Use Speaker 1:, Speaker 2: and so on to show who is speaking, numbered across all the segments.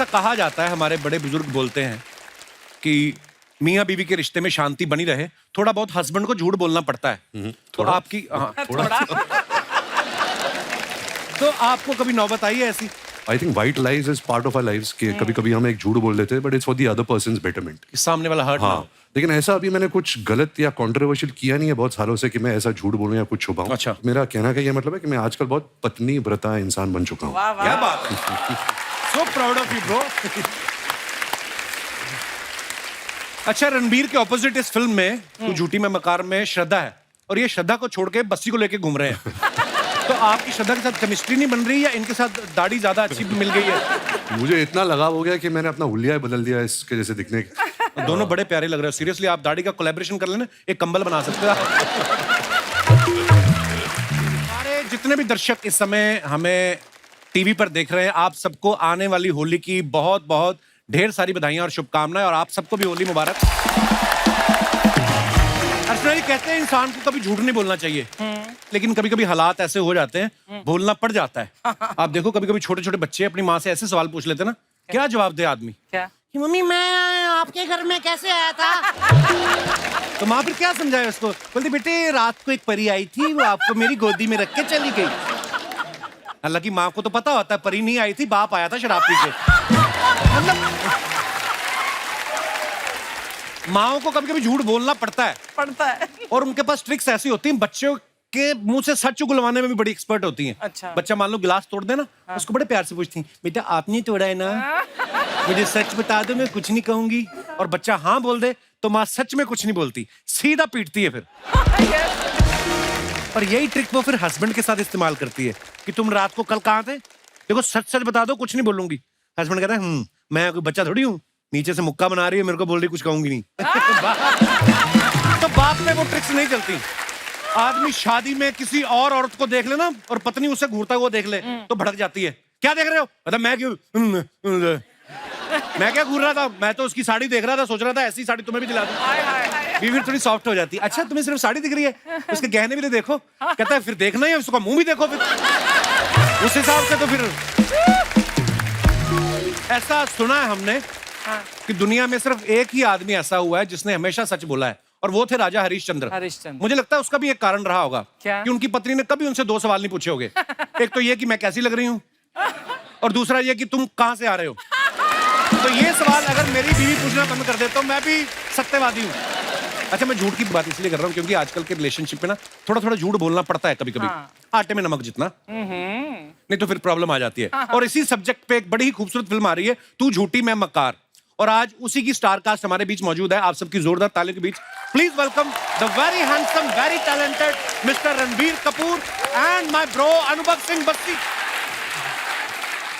Speaker 1: ऐसा कहा जाता है, हमारे बड़े बुजुर्ग बोलते हैं कि मियाँ बीवी के रिश्ते में शांति बनी रहे, थोड़ा बहुत हस्बैंड को झूठ बोलना पड़ता है। तो आपकी तो आपको कभी नौबत आई है ऐसी?
Speaker 2: I think white lies is part of our lives कि कभी कभी हम एक झूठ बोल देते हैं but it's for the other person's betterment.
Speaker 1: सामने वाला हर्ट
Speaker 2: हाँ, लेकिन ऐसा अभी मैंने कुछ गलत या कंट्रोवर्शियल किया नहीं है बहुत सालों से कि मैं ऐसा झूठ बोलूं या कुछ छुपाऊं।
Speaker 1: अच्छा।
Speaker 2: मेरा कहना का ये मतलब है कि मैं आजकल बहुत पत्नी व्रता इंसान बन चुका हूँ।
Speaker 1: क्या बात है, so proud of you bro. अच्छा, रणबीर के ऑपोजिट इस फिल्म में तू झूठी में मकार में श्रद्धा है, और ये श्रद्धा को छोड़ के बस्सी को लेके घूम रहे हैं। तो आपकी श्रद्धा के साथ केमिस्ट्री नहीं बन रही, या इनके साथ दाढ़ी ज्यादा अच्छी मिल गई है?
Speaker 2: मुझे इतना लगाव हो गया कि मैंने अपना हुलिया बदल दिया इसके जैसे दिखने के।
Speaker 1: दोनों बड़े प्यारे लग रहे हो। सीरियसली आप दाढ़ी का कोलैबोरेशन कर लेना, एक कंबल बना सकते हो। हमारे जितने भी दर्शक इस समय हमें टीवी पर देख रहे हैं, आप सबको आने वाली होली की बहुत बहुत ढेर सारी बधाइयां और शुभकामनाएं, और आप सबको भी होली मुबारक। अर्चना जी कहते हैं इंसान को कभी झूठ नहीं बोलना चाहिए, लेकिन कभी कभी हालात ऐसे हो जाते हैं बोलना पड़ जाता है। आप देखो कभी कभी छोटे छोटे बच्चे अपनी माँ से ऐसे सवाल पूछ लेते हैं ना, क्या जवाब दे आदमी?
Speaker 3: क्या?
Speaker 1: कि मम्मी मैं आपके घर में कैसे आया था? तो माँ फिर क्या समझाए उसको? बोलती बेटे रात को एक परी आई थी, वो आपको मेरी गोदी में रख के चली गई। हालांकि माँ को तो पता होता है परी नहीं आई थी, बाप आया था शराब पी के। मतलब माओ को कभी कभी झूठ बोलना पड़ता है, और उनके पास ट्रिक्स ऐसी होती हैं, बच्चों के मुंह से सच उगलवाने में भी बड़ी एक्सपर्ट होती हैं।
Speaker 3: अच्छा।
Speaker 1: बच्चा मान लो गिलास तोड़ दे ना, उसको बड़े प्यार से पूछती हैं, बेटा आपने तोड़ा है ना? मुझे सच बता दो, मैं कुछ नहीं कहूंगी। और बच्चा हाँ बोल दे तो माँ सच में कुछ नहीं बोलती, सीधा पीटती है फिर। और यही ट्रिक वो फिर हस्बैंड के साथ इस्तेमाल करती है कि तुम रात को कल कहाँ थे? देखो सच सच बता दो, कुछ नहीं बोलूंगी। हस्बैंड कहता है मैं कोई बच्चा थोड़ी हूँ, नीचे से मुक्का बना रही है, मेरे को बोल रही कुछ कहूंगी नहीं। तो बाप में वो ट्रिक्स नहीं चलती। आदमी शादी में किसी और औरत को देख ले ना, और पत्नी उसे घूरता हुआ देख ले, तो भड़क जाती है। क्या देख रहे हो? मतलब मैं क्यों मैं क्या घूर रहा था? मैं तो उसकी साड़ी देख रहा था, सोच रहा था ऐसी साड़ी तुम्हें भी दिला दूं। बीवी थोड़ी सॉफ्ट हो जाती है। अच्छा तुम्हें सिर्फ साड़ी दिख रही है, उसके गहने भी तो देखो। कहता है फिर देखना ही है, उसका मुंह भी देखो फिर। उस हिसाब से तो फिर ऐसा सुना है हमने कि दुनिया में सिर्फ एक ही आदमी ऐसा हुआ है जिसने हमेशा सच बोला है, और वो थे राजा हरिश्चंद्र। मुझे लगता है उसका भी एक कारण रहा होगा कि उनकी पत्नी ने कभी उनसे 2 सवाल नहीं पूछे होंगे। एक तो ये कि मैं कैसी लग रही हूँ, और दूसरा ये कि तुम कहां से आ रहे हो। तो ये सवाल अगर मेरी बीवी पूछना बंद कर दे तो मैं भी सत्यवादी हूँ। अच्छा, मैं झूठ की बात इसलिए कर रहा हूँ क्योंकि आजकल के रिलेशनशिप में ना थोड़ा थोड़ा झूठ बोलना पड़ता है कभी कभी। आटे में नमक जितना, नहीं तो फिर प्रॉब्लम आ जाती है। और इसी सब्जेक्ट पे एक बड़ी ही खूबसूरत फिल्म आ रही है, तू झूठी मैं मक्कार, और आज उसी की स्टार कास्ट हमारे बीच मौजूद है। आप सबकी जोरदार तालियों के बीच please welcome the very handsome, very talented mister Ranbir Kapoor and my bro Anubhav Singh Bassi.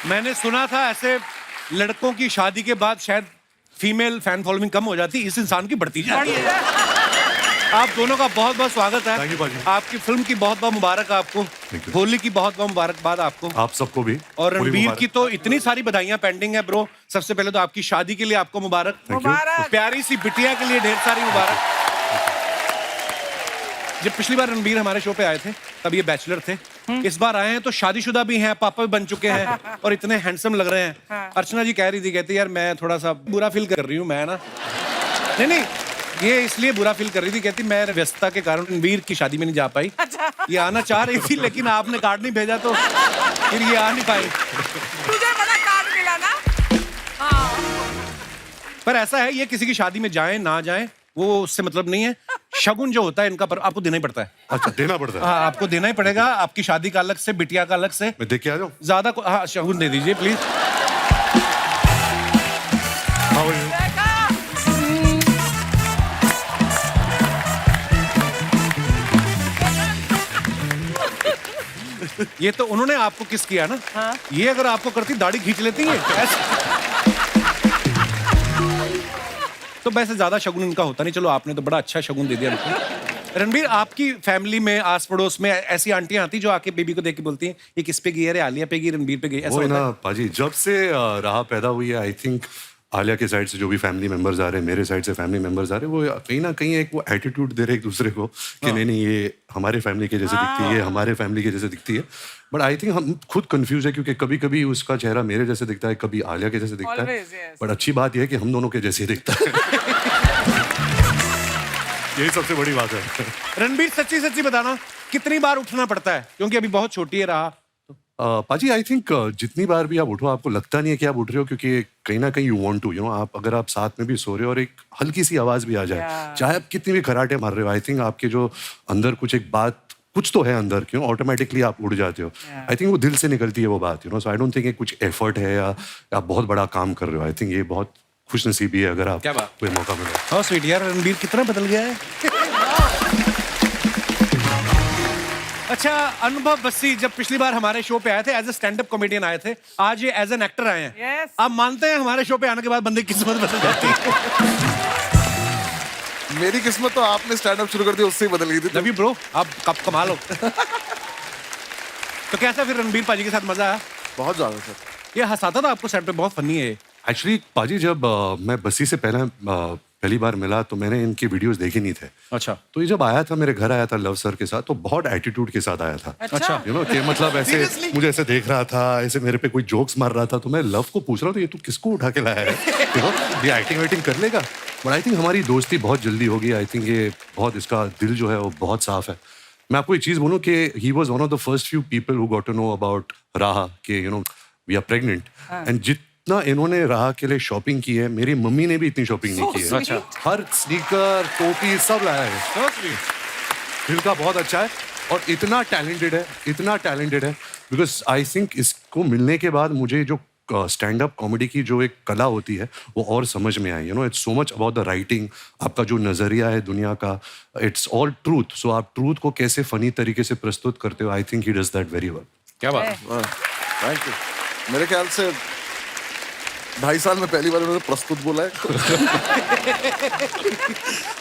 Speaker 1: मैंने सुना था ऐसे लड़कों की शादी के बाद शायद फीमेल फैन फॉलोइंग कम हो जाती, इस इंसान की बढ़ती जाती है। आप दोनों का बहुत बहुत स्वागत है। आपकी फिल्म की बहुत बहुत मुबारक आपको, होली की बहुत बहुत मुबारकबाद आपको,
Speaker 2: आप सबको भी।
Speaker 1: और रणबीर की तो इतनी सारी बधाइयां पेंडिंग है ब्रो। सबसे पहले तो आपकी शादी के लिए आपको मुबारक, प्यारी सी बिटिया के लिए ढेर सारी मुबारक। जब पिछली बार रणबीर हमारे शो पे आए थे तब ये बैचलर थे, इस बार आए हैं तो शादीशुदा भी हैं, पापा भी बन चुके हैं, और इतने हैंडसम लग रहे हैं। अर्चना जी कह रही थी, कहती यार मैं थोड़ा सा बुरा फील कर रही हूँ, मैं ना नहीं ये इसलिए बुरा फील कर रही थी, कहती मैं व्यस्तता के कारण रणबीर की शादी में नहीं जा पाई। ये आना चाह रही थी लेकिन आपने कार्ड नहीं भेजा तो फिर ये आ नहीं पाई।
Speaker 3: तुझे बड़ा कार्ड मिला ना।
Speaker 1: पर ऐसा है, ये किसी की शादी में जाएं ना जाएं वो उससे मतलब नहीं है। शगुन जो होता है इनका पर आपको देना ही पड़ता है।
Speaker 2: अच्छा, देना पड़ता है?
Speaker 1: हाँ, आपको देना ही पड़ेगा। आपकी शादी का अलग से, बिटिया का अलग से।
Speaker 2: मैं देख के आ जाऊं?
Speaker 1: ज्यादा हाँ, शगुन दे दीजिए प्लीज। ये तो उन्होंने आपको किस किया ना। ये अगर आपको करती दाढ़ी खींच लेती है तो वैसे ज्यादा शगुन इनका होता नहीं। चलो आपने तो बड़ा अच्छा शगुन दे दिया हमको। रणबीर, आपकी फैमिली में आस पड़ोस में ऐसी आंटियां आती जो आके बेबी को देख के बोलती हैं ये किस पे गई है? आलिया पे गई, रणबीर पे गई, ऐसा
Speaker 2: वो
Speaker 1: होता
Speaker 2: ना
Speaker 1: है?
Speaker 2: पाजी, जब से राह पैदा हुई है आई थिंक आलिया के साइड से जो भी फैमिली मेंबर्स आ रहे हैं, मेरे साइड से फैमिली मेंबर्स आ रहे हैं, वो कहीं ना कहीं एक वो एटीट्यूड दे रहे हैं एक दूसरे को कि नहीं नहीं ये हमारे फैमिली के जैसे दिखती है, ये हमारे फैमिली के जैसे दिखती है। बट आई थिंक हम खुद कंफ्यूज है क्योंकि कभी कभी उसका चेहरा मेरे जैसे दिखता है, कभी आलिया के जैसे दिखता है। बट अच्छी बात यह है कि हम दोनों के जैसे ही दिखता है। यही सबसे बड़ी बात है।
Speaker 1: रणबीर सच्ची सच्ची बताना, कितनी बार उठना पड़ता है? क्योंकि अभी बहुत छोटी है रहा।
Speaker 2: पाजी आई थिंक जितनी बार भी आप उठो आपको लगता नहीं है कि आप उठ रहे हो, क्योंकि कहीं ना कहीं यू वांट टू आप अगर आप साथ में भी सो रहे हो और एक हल्की सी आवाज भी आ जाए, चाहे आप कितनी भी खराटे मार रहे हो, आई थिंक आपके जो अंदर कुछ एक बात कुछ तो है अंदर, क्यों ऑटोमेटिकली आप उड़ जाते हो। आई थिंक वो दिल से निकलती है वो बात, सो आई डोंट थिंक कुछ एफर्ट है या आप बहुत बड़ा काम कर रहे हो। आई थिंक ये बहुत खुशनसीबी है अगर आप कोई मौका मिले।
Speaker 1: हाँ स्वीट यार, रणबीर कितना बदल गया है। अच्छा अनुभव बस्सी जब पिछली बार हमारे शो पे आए थे as a stand up comedian आए थे, आज ये एज एन एक्टर आए हैं।
Speaker 3: Yes.
Speaker 1: आप मानते हैं हमारे शो पे आने के बाद बंदे की किस्मत बदल जाती है?
Speaker 4: मेरी किस्मत तो आपने स्टैंड अप शुरू कर दिया उससे ही बदल गई थी।
Speaker 1: लव यू ब्रो, आप कब कमाल हो। तो कैसा फिर रणबीर पाजी के साथ मजा आया?
Speaker 4: बहुत ज्यादा सर।
Speaker 1: ये हंसाता था आपको सेट पे, बहुत फनी है।
Speaker 2: एक्चुअली पाजी जब मैं बस्सी से पहली बार मिला तो मैंने इनके वीडियोस देखे नहीं थे।
Speaker 1: अच्छा।
Speaker 2: तो ये जब आया था मेरे घर आया था लव सर के साथ, तो बहुत एटीट्यूड के साथ आया था।
Speaker 1: अच्छा।
Speaker 2: कि मतलब ऐसे मुझे ऐसे देख रहा था, ऐसे मेरे पे कोई जोक्स मार रहा था, तो मैं लव को पूछ रहा हूँ तो ये तू किसको उठा के लाया है? ये एक्टिंग वेटिंग कर लेगा। बट आई थिंक हमारी दोस्ती बहुत जल्दी होगी। आई थिंक ये बहुत, इसका दिल जो है वो बहुत साफ है। मैं आपको एक चीज बोलूँ कि he was one of the first few people who got to know about Raha कि वी आर प्रेग्नेंट। एंड जितना इन्होंने राहा के लिए शॉपिंग की है, मेरी मम्मी ने भी इतनी शॉपिंग नहीं की है।
Speaker 1: अच्छा।
Speaker 2: हर स्नीकर टोपी सब लाया है। दिल का बहुत अच्छा है और इतना टैलेंटेड है बिकॉज आई थिंक इसको मिलने के बाद मुझे जो स्टैंड अप कॉमेडी की जो एक कला होती है वो और समझ में आई। It's so much about the writing, आपका जो नजरिया है दुनिया का, इट्स ऑल ट्रूथ। सो आप ट्रूथ को कैसे फनी तरीके से प्रस्तुत करते हो, I think he does that very well.
Speaker 1: क्या बात।
Speaker 4: Thank you. मेरे ख्याल से 2.5 साल में पहली बार उन्होंने प्रस्तुत बोला है।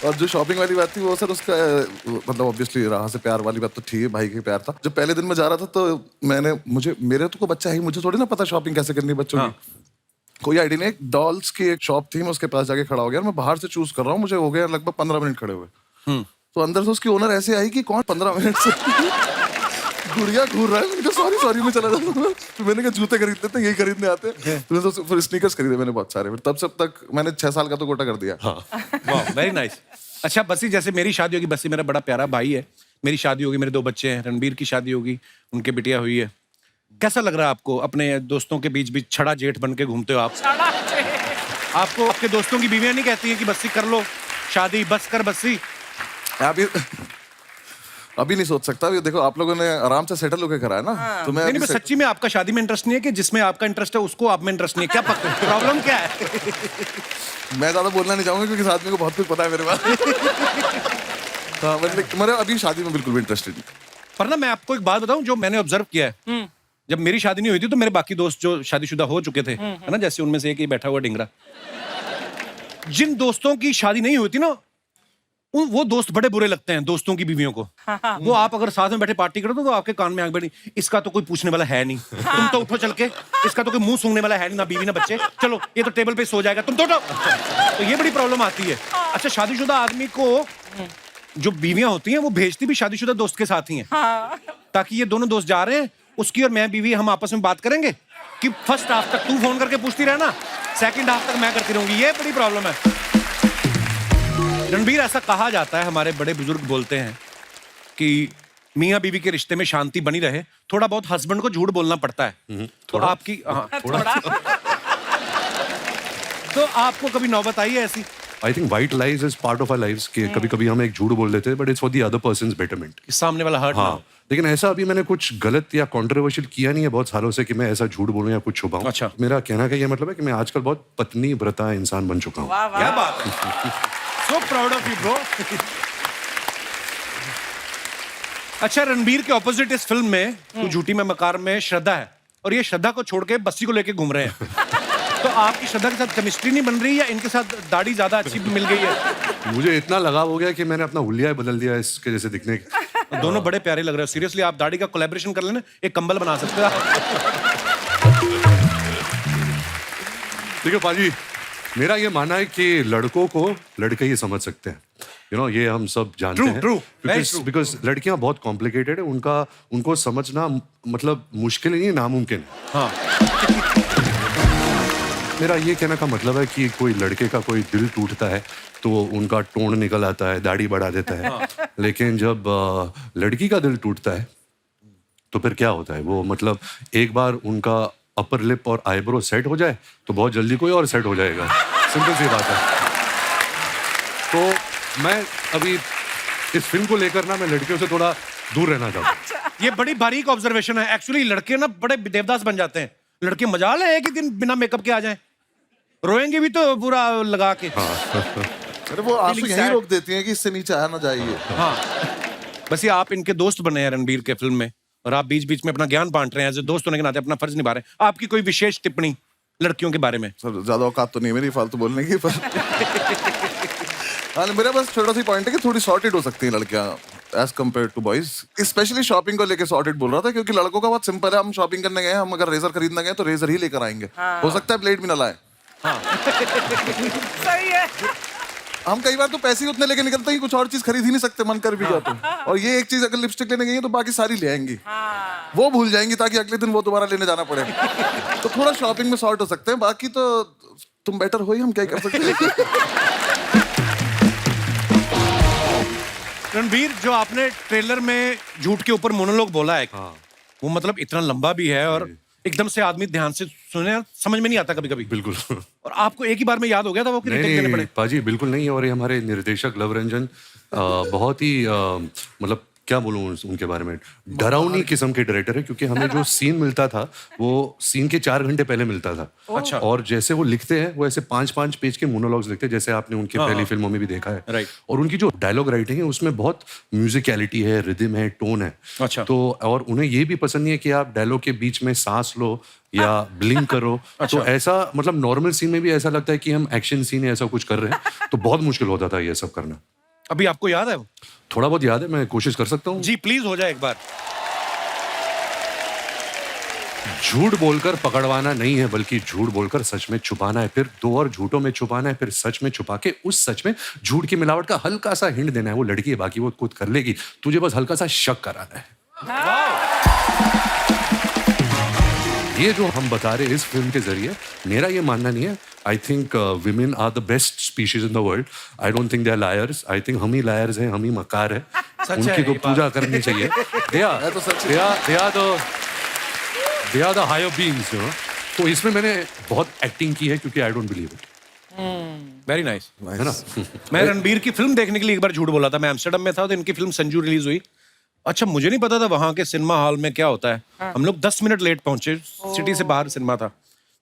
Speaker 4: और जो शॉपिंग वाली बात थी वो सर उसका मतलब ऑब्वियसली राह से प्यार वाली बात तो ठीक है, भाई के प्यार था। जब पहले दिन में जा रहा था तो मेरे तो को बच्चा है, मुझे थोड़ी ना पता शॉपिंग कैसे करनी है बच्चों की। कोई आइडिया नहीं। एक डॉल्स की एक शॉप थी, मैं उसके पास जाके खड़ा हो गया। मैं बाहर से चूज कर रहा हूँ, मुझे हो गया लगभग 15 मिनट खड़े हुए। तो अंदर से उसकी ओनर ऐसे आई कि कौन 15 मिनट से गुड़िया घूर रहा है। मैंने कहा सॉरी मैं चला जाता हूँ। तो मैंने कहा जूते खरीदते थे, यही खरीदने आते हैं। तो फिर स्नीकर्स खरीदे मैंने बहुत सारे। फिर तब से अब तक मैंने 6 साल का तो कोटा कर दिया।
Speaker 1: वाह वेरी नाइस। अच्छा बस्सी, जैसे मेरी शादी होगी, बस्सी मेरा बड़ा प्यारा भाई है, मेरी शादी होगी, मेरे 2 बच्चे हैं, रणबीर की शादी होगी, उनके बिटिया हुई है। कैसा लग रहा है आपको अपने दोस्तों के बीच बीच छड़ा जेठ बन के घूमते हो आप? आपको आपके दोस्तों की बीवियां नहीं कहती हैं कि बस्सी कर लो शादी, बस कर बस्सी?
Speaker 4: अभी नहीं सोच सकता। देखो आप लोगों ने आराम से सेटल होकर करा है ना। तो मैं
Speaker 1: नहीं, सच्ची में आपका शादी में इंटरेस्ट नहीं है कि जिसमें आपका इंटरेस्ट है उसको आप में इंटरेस्ट नहीं है? क्या प्रॉब्लम क्या है?
Speaker 4: मैं ज्यादा बोलना नहीं चाहूंगा क्योंकि इस आदमी को बहुत कुछ पता है मेरे बारे। हाँ, मतलब अभी शादी में बिल्कुल भी इंटरेस्टेड नहीं।
Speaker 1: पर ना मैं आपको एक बात बताऊं जो मैंने ऑब्जर्व किया है। जब मेरी शादी नहीं हुई थी तो मेरे बाकी दोस्त जो शादीशुदा हो चुके थे, है ना, जैसे उनमें से एक ही बैठा हुआ डिंगरा, जिन दोस्तों की शादी नहीं हुई थी ना, वो दोस्त बड़े बुरे लगते हैं दोस्तों की बीवियों को। वो आप अगर साथ में बैठे पार्टी करो तो आपके कान में आंख बैठी, इसका तो कोई पूछने वाला है नहीं, तुम तो उठो चल के, इसका तो कोई मुंह सूंघने वाला है नहीं, ना बीवी ना बच्चे, चलो ये तो टेबल पे सो जाएगा, तुम तो उठो। तो ये बड़ी प्रॉब्लम आती है। अच्छा शादीशुदा आदमी को जो बीवियां होती हैं वो भेजती भी शादीशुदा दोस्त के साथ ही हैं, ताकि ये दोनों दोस्त जा रहे हैं, उसकी और मैं बीवी हम आपस में बात करेंगे कि फर्स्ट हाफ तक तू फोन करके पूछती रहना, सेकंड हाफ तक मैं करती रहूंगी। ये बड़ी प्रॉब्लम है। रणबीर, ऐसा कहा जाता है, हमारे बड़े बुजुर्ग बोलते हैं कि मियाँ बीवी के रिश्ते में शांति बनी रहे, थोड़ा बहुत हस्बैंड को झूठ बोलना पड़ता है। तो आपकी तो आपको कभी नौबत आई है ऐसी?
Speaker 2: I think white lies is part of our lives कि कभी कभी हम एक झूठ बोल देते हैं, but it's for the other person's betterment.
Speaker 1: सामने वाला हर्ट।
Speaker 2: हाँ, लेकिन ऐसा अभी मैंने कुछ गलत या कॉन्ट्रोवर्शियल किया नहीं है बहुत सालों से कि मैं ऐसा झूठ बोलूं या कुछ छुपाऊं। अच्छा। मेरा कहना का ये मतलब है कि मैं आजकल बहुत पत्नी व्रता इंसान बन चुका हूँ।
Speaker 1: क्या बात है। So proud of you, bro. अच्छा रणबीर के ऑपोजिट इस फिल्म में तू झूठी में मकार में श्रद्धा है, और ये श्रद्धा को छोड़ के बस्सी को लेके घूम रहे हैं। तो आपकी श्रद्धा के साथ केमिस्ट्री नहीं बन रही या इनके साथ दाढ़ी ज्यादा अच्छी मिल गई है? मुझे
Speaker 2: इतना लगाव हो गया कि मैंने अपना हुलिया बदल दिया इसके जैसे दिखने के।
Speaker 1: दोनों बड़े प्यारे लग रहे हो। सीरियसली आप दाढ़ी का कोलैबोरेशन कर लेना, एक कंबल बना सकते हो।
Speaker 2: देखो पाजी, मेरा ये मानना है कि लड़कों को लड़के ही समझ सकते हैं, ये हम सब जानते हैं। बिकॉज लड़कियां बहुत कॉम्प्लिकेटेड है, उनको समझना मतलब मुश्किल नहीं, नामुमकिन है।
Speaker 1: हाँ।
Speaker 2: मेरा ये कहने का मतलब है कि कोई लड़के का कोई दिल टूटता है तो उनका टोन निकल आता है, दाढ़ी बढ़ा देता है। लेकिन जब लड़की का दिल टूटता है तो फिर क्या होता है, वो मतलब एक बार उनका अपर लिप और आईब्रो सेट हो जाए तो बहुत जल्दी कोई और सेट हो जाएगा। सिंपल सी बात है। तो मैं अभी इस फिल्म को लेकर ना मैं लड़कियों से थोड़ा दूर रहना चाहता हूँ।
Speaker 1: ये बड़ी बारीक ऑब्जर्वेशन है। एक्चुअली लड़के ना बड़े देवदास बन जाते हैं। लड़के मजाल है कि दिन बिना मेकअप के आ जाएं, रोएंगे भी तो पूरा लगा के।
Speaker 4: अरे वो आंसू यहीं रोक देती हैं कि इससे नीचे आना चाहिए।
Speaker 1: हाँ, बस ये आप इनके दोस्त बने हैं रणबीर के फिल्म में, और आप बीच बीच में अपना ज्ञान बांट रहे हैं, एज दोस्त होने के नाते अपना फर्ज निभा रहे हैं। आपकी कोई विशेष टिप्पणी लड़कियों के बारे में?
Speaker 4: सर ज्यादा औकात तो नहीं मेरी फालतू बोलने की, पर हाँ मेरा बस छोटा सी पॉइंट है कि थोड़ी सॉर्टेड हो सकती हैं लड़कियां as compare to boys. Specially shopping को लेके सॉर्टेड बोल रहा था, क्योंकि लड़कों का बहुत सिंपल है। हम शॉपिंग करने गए, हम अगर रेजर खरीदने गए तो रेजर ही लेकर आएंगे। हो सकता है ब्लेड भी ना लाए।
Speaker 3: सही है।
Speaker 4: हम कई बार तो पैसे ही उतने लेके निकलते हैं, कुछ और चीज खरीद ही नहीं सकते, मन कर भी जाते हैं। और ये एक चीज अगर लिपस्टिक लेने गई है तो बाकी सारी ले आएंगी। वो भूल जाएंगी ताकि अगले दिन वो दोबारा लेने जाना पड़े। तो थोड़ा शॉपिंग में सॉर्ट हो सकते हैं, बाकी तो तुम बेटर हो ही, हम क्या कर सकते हैं।
Speaker 1: रणबीर, जो आपने ट्रेलर में झूठ के ऊपर मोनोलॉग बोला है, वो मतलब इतना लंबा भी है और एकदम से आदमी ध्यान से सुने, समझ में नहीं आता कभी कभी।
Speaker 2: बिल्कुल।
Speaker 1: और आपको एक ही बार में याद हो गया था वो कि रिटेक देने पड़े?
Speaker 2: पाजी बिल्कुल नहीं। और ये हमारे निर्देशक लव रंजन बहुत ही मतलब क्या बोलूं उनके बारे में, डरावनी किस्म के डायरेक्टर है। क्योंकि हमें जो सीन मिलता था वो सीन के 4 घंटे पहले मिलता था।
Speaker 1: अच्छा।
Speaker 2: और जैसे वो लिखते हैं वो ऐसे 5-5 पेज के मोनोलॉग्स लिखते हैं, जैसे आपने उनकी पहली फिल्मों में भी देखा है।
Speaker 1: राइट।
Speaker 2: और उनकी जो डायलॉग राइटिंग है उसमें बहुत म्यूजिकलिटी है, रिदम है, टोन है।
Speaker 1: अच्छा।
Speaker 2: तो और उन्हें ये भी पसंद नहीं है कि आप डायलॉग के बीच में सांस लो या ब्लिंक करो। तो ऐसा मतलब नॉर्मल सीन में भी ऐसा लगता है कि हम एक्शन सीन है ऐसा कुछ कर रहे हैं, तो बहुत मुश्किल होता था ये सब करना।
Speaker 1: अभी आपको याद है वो?
Speaker 2: थोड़ा बहुत याद है, मैं कोशिश कर सकता हूँ।
Speaker 1: जी प्लीज हो जाए एक बार।
Speaker 2: झूठ बोलकर पकड़वाना नहीं है, बल्कि झूठ बोलकर सच में छुपाना है, फिर 2 और झूठों में छुपाना है, फिर सच में छुपा के उस सच में झूठ की मिलावट का हल्का सा हिंट देना है। वो लड़की है, बाकी वो खुद कर लेगी, तुझे बस हल्का सा शक कराना है। ये जो हम बता रहे हैं इस फिल्म के जरिए, मेरा ये मानना नहीं है। I think women are the best species in the world. I don't think they are liars. I think हम ही लायर्स हैं, हम ही मकार है। उनकी तो पूजा करनी चाहिए। They are the higher beings. तो इसमें मैंने बहुत एक्टिंग की है क्योंकि I don't believe it.
Speaker 1: Very nice.
Speaker 2: है ना?
Speaker 1: मैं रणबीर की फिल्म देखने के लिए एक बार झूठ बोला था। मैं एम्स्टर्डम में था तो इनकी फिल्म संजू रिलीज हुई। अच्छा, मुझे नहीं पता था वहां के सिनेमा हॉल में क्या होता है। हम लोग 10 मिनट लेट पहुंचे, सिटी से बाहर सिनेमा था।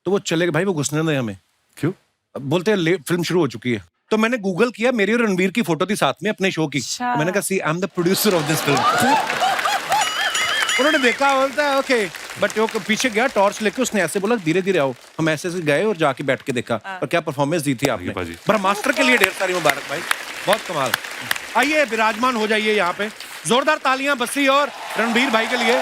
Speaker 1: तो वो चले गए, भाई वो घुसने नहीं हमें।
Speaker 2: क्यों?
Speaker 1: बोलते हैं फिल्म शुरू हो चुकी है। तो मैंने गूगल किया, मेरी और रणबीर की फोटो थी साथ में अपने शो की। तो मैंने कहा see I am the producer of this film. उन्होंने देखा, बोलता है ओके, बट वो पीछे गया टॉर्च लेके, उसने ऐसे बोला धीरे धीरे आओ। हम ऐसे से गए और जाके बैठ के देखा। और क्या परफॉर्मेंस दी थी आपने। ब्रह्मास्त्र के लिए ढेर सारी मुबारक भाई, बहुत कमाल। आइए विराजमान हो जाइए यहाँ पे। जोरदार तालियां बस्सी और रणबीर भाई के लिए।